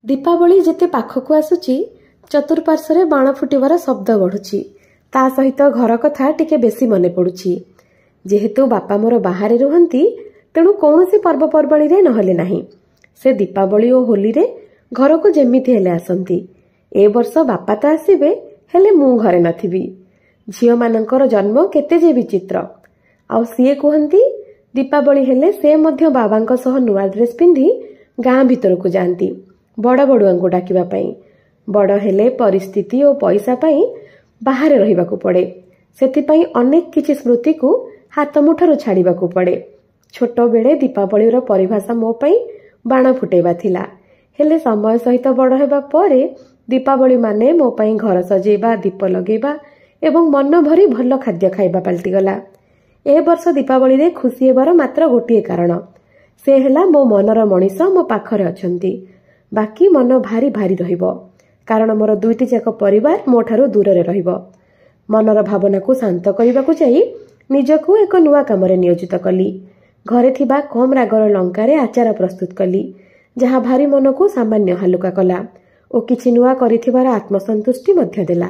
दीपावली जेते पाखकु आसुची चतुर्पार्श्वरे बाण फुटिबार शब्द बढ़ुची ता सहित घर कथा टिके बेसी मने पड़ुची। जेहेतु बापा मोर बाहरे रुहंती तेणु कौनसी पर्वपर्वाणी रे नहले नाही से दीपावली और होली रे घर को जेमिति हेले आसंती। ए वर्ष बापा तो आसीबे हेले मु घरे नथिबी। झियो मानकर जन्म केते जे विचित्र। आउ सीए कहंती दीपावली हेले से मध्य बाबांक सह नुआ ड्रेस पिंधि गाँ भीतर को जाती बड़ बड़ुआंकु डाकिबा पई। बड़ हेले परिस्थिति और पैसा पाई बाहर रहिबाकु पड़े। सेतिपाई अनेक किछि स्मृति को हाथ मुठारु छाड़िबाकु पड़े। छोट बेले दीपावलीर परिभाषा मो पई बाण फुटेबा थिला, हेले समय सहित बड़ हेबा परे दीपावली माने मो पई घर सजेबा, दीप लगेबा एवं मन भरी भल खाद्य खाइबा पलटि गला। ए वर्ष दीपावली रे खुशी हेबार मात्र गोटिए कारण, से हेला मो मनर मनीष मो पाखरे अछंती। बाकी मन भारी भारी रहिबो कारण मोर दुईटी जाक परिवार मोठारु दूर रहिबो। मनर भावना को शांत करने चाही निजकू एक नुआ कामरे नियोजित कली। घरे थिबा कम रागर लंकारे आचार प्रस्तुत कली, जहा भारी मन को सामान्य हालुका कला और किछि नुआ करिथिबार आत्मसंतुष्टि मध्य देला।